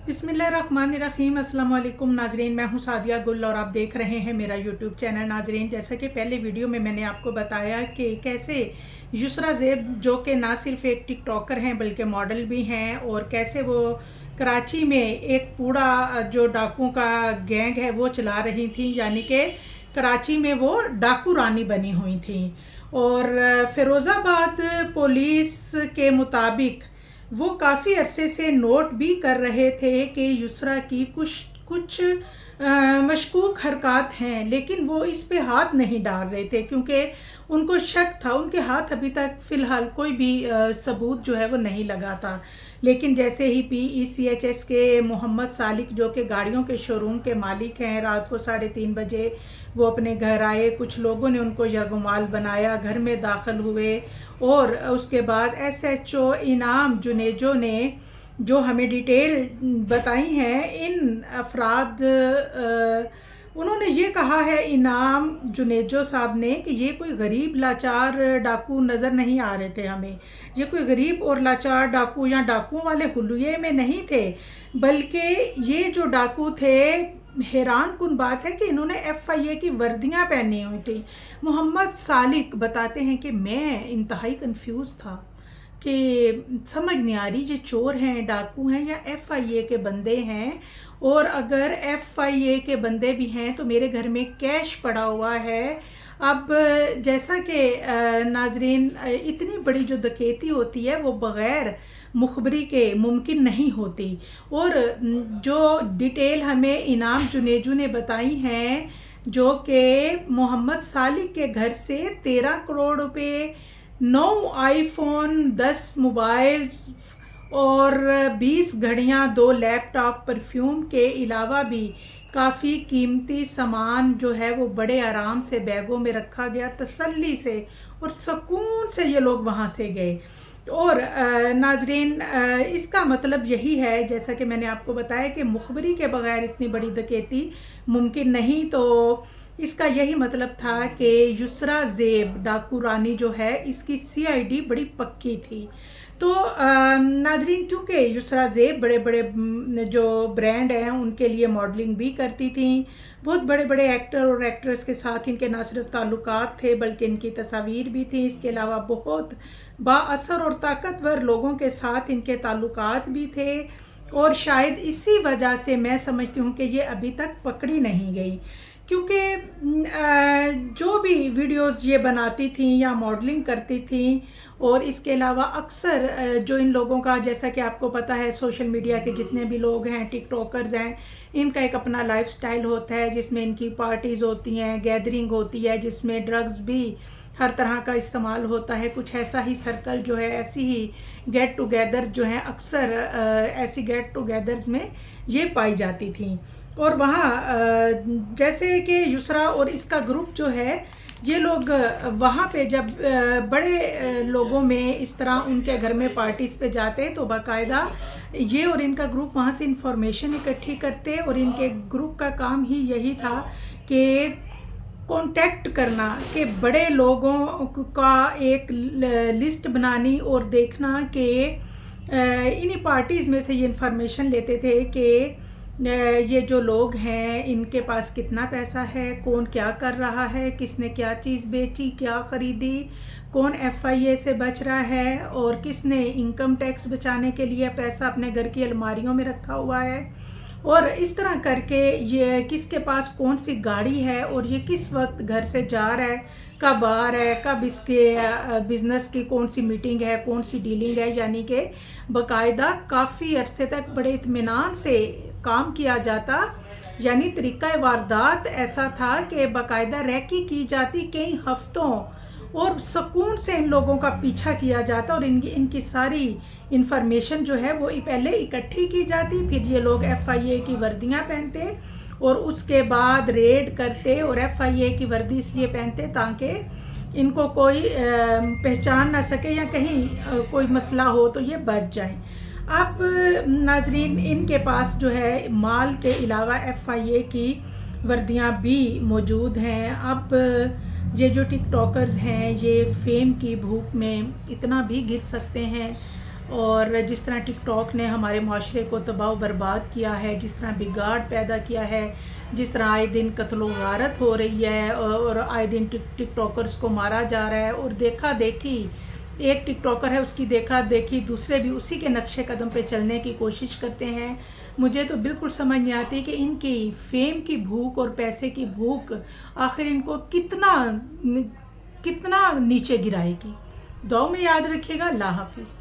बिस्मिल्लाहिर्रहमानिर्रहीम। अस्सलाम वालेकुम नाजरीन, मैं हूं सादिया गुल और आप देख रहे हैं मेरा यूट्यूब चैनल। नाजरीन, जैसा कि पहले वीडियो में मैंने आपको बताया कि कैसे युसरा ज़ेब, जो कि ना सिर्फ एक टिकटॉकर हैं बल्कि मॉडल भी हैं, और कैसे वो कराची में एक पूरा जो डाकुओं का गैंग है वो चला रही थी, यानी कि कराची में वो डाकू रानी बनी हुई थी। और फ़िरोज़ाबाद पुलिस के मुताबिक वो काफ़ी अरसे से नोट भी कर रहे थे कि युसरा की कुछ कुछ मशकूक हरकत हैं, लेकिन वो इस पे हाथ नहीं डाल रहे थे क्योंकि उनको शक था। उनके हाथ अभी तक फ़िलहाल कोई भी सबूत जो है वो नहीं लगा था। लेकिन जैसे ही PECHS के मोहम्मद सालिक, जो कि गाड़ियों के शोरूम के मालिक हैं, रात को 3:30 बजे वो अपने घर आए। कुछ लोगों ने उनको यरगुमाल बनाया, घर में दाखिल हुए, और उसके बाद SHO इनाम जुनेजो ने जो हमें डिटेल बताई हैं इन अफराद, उन्होंने ये कहा है, इनाम जुनेजो साहब ने, कि ये कोई गरीब लाचार डाकू नज़र नहीं आ रहे थे हमें। ये कोई गरीब और लाचार डाकू या डाकुओं वाले हुलिये में नहीं थे, बल्कि ये जो डाकू थे, हैरान कुन बात है कि इन्होंने FIA की वर्दियां पहनी हुई थी। मोहम्मद सालिक बताते हैं कि मैं इंतहाई कंफ्यूज था कि समझ नहीं आ रही ये चोर हैं, डाकू हैं या FIA के बंदे हैं। और अगर FIA के बंदे भी हैं तो मेरे घर में कैश पड़ा हुआ है। अब जैसा कि नाजरीन, इतनी बड़ी जो डकैती होती है वो बग़ैर मुखबरी के मुमकिन नहीं होती। और जो डिटेल हमें इनाम जुनेजू ने बताई हैं, जो कि मोहम्मद सालिक के घर से 13 करोड़ रुपए, 9 आईफोन, 10 मोबाइल्स और 20 घड़ियां, 2 लैपटॉप, परफ्यूम के अलावा भी काफ़ी कीमती सामान जो है वो बड़े आराम से बैगों में रखा गया, तसल्ली से और सुकून से ये लोग वहाँ से गए। और नाजरीन, इसका मतलब यही है, जैसा कि मैंने आपको बताया, कि मुखबरी के बगैर इतनी बड़ी डकैती मुमकिन नहीं। तो इसका यही मतलब था कि युसरा ज़ेब डाकू रानी जो है, इसकी CID बड़ी पक्की थी। तो नाजरीन, क्योंकि युसरा ज़ेब बड़े बड़े जो ब्रांड हैं उनके लिए मॉडलिंग भी करती थी, बहुत बड़े बड़े एक्टर और एक्ट्रेस के साथ इनके ना सिर्फ ताल्लुकात थे बल्कि इनकी तस्वीर भी थी। इसके अलावा बहुत बाअसर और ताकतवर लोगों के साथ इनके ताल्लुकात भी थे, और शायद इसी वजह से मैं समझती हूँ कि ये अभी तक पकड़ी नहीं गई, क्योंकि जो भी वीडियोस ये बनाती थी या मॉडलिंग करती थी, और इसके अलावा अक्सर जो इन लोगों का, जैसा कि आपको पता है, सोशल मीडिया के जितने भी लोग हैं, टिकटॉकर्स हैं, इनका एक अपना लाइफस्टाइल होता है जिसमें इनकी पार्टीज़ होती हैं, गैदरिंग होती है, जिसमें ड्रग्स भी हर तरह का इस्तेमाल होता है। कुछ ऐसा ही सर्कल जो है, ऐसी ही गेट टुगेदर्स जो हैं, अक्सर ऐसी गेट टुगेदर्स में ये पाई जाती थी। और वहाँ जैसे कि युसरा और इसका ग्रुप जो है, ये लोग वहाँ पे जब बड़े लोगों में इस तरह उनके घर में पार्टीज़ पे जाते तो बाकायदा ये और इनका ग्रुप वहाँ से इंफॉर्मेशन इकट्ठी करते, और इनके ग्रुप का काम ही यही था कि कांटेक्ट करना, कि बड़े लोगों का एक लिस्ट बनानी और देखना कि इन्हीं पार्टीज़ में से ये इंफॉर्मेशन लेते थे कि ये जो लोग हैं इनके पास कितना पैसा है, कौन क्या कर रहा है, किसने क्या चीज़ बेची, क्या ख़रीदी, कौन FIA से बच रहा है, और किसने इनकम टैक्स बचाने के लिए पैसा अपने घर की अलमारियों में रखा हुआ है। और इस तरह करके ये किसके पास कौन सी गाड़ी है, और ये किस वक्त घर से जा रहा है, कब आ रहा है, कब इसके बिज़नेस की कौन सी मीटिंग है, कौन सी डीलिंग है। यानी कि बाकायदा काफ़ी अरसे तक बड़े इत्मीनान से काम किया जाता। यानी तरीक़ा वारदात ऐसा था कि बाकायदा रैकी की जाती कई हफ्तों, और सुकून से इन लोगों का पीछा किया जाता, और इनकी सारी इंफॉर्मेशन जो है वो पहले इकट्ठी की जाती। फिर ये लोग FIA की वर्दियां पहनते और उसके बाद रेड करते, और FIA की वर्दी इसलिए पहनते ताकि इनको कोई पहचान ना सके, या कहीं कोई मसला हो तो ये बच जाए। अब नाजरीन, इनके पास जो है माल के अलावा FIA की वर्दियां भी मौजूद हैं। अब ये जो टिकटॉकर्स हैं, ये फेम की भूख में इतना भी गिर सकते हैं اور جس طرح ٹک ٹاک نے ہمارے معاشرے کو تباہ و برباد کیا ہے، جس طرح بگاڑ پیدا کیا ہے، جس طرح آئے دن قتل و غارت ہو رہی ہے اور آئے دن ٹک ٹاکرز کو مارا جا رہا ہے، اور دیکھا دیکھی ایک ٹک ٹاکر ہے اس کی دیکھا دیکھی دوسرے بھی اسی کے نقش قدم پہ چلنے کی کوشش کرتے ہیں۔ مجھے تو بالکل سمجھ نہیں آتی کہ ان کی فیم کی بھوک اور پیسے کی بھوک آخر ان کو کتنا نیچے گرائے گی۔ دعاؤں میں یاد رکھیے گا۔ اللہ حافظ۔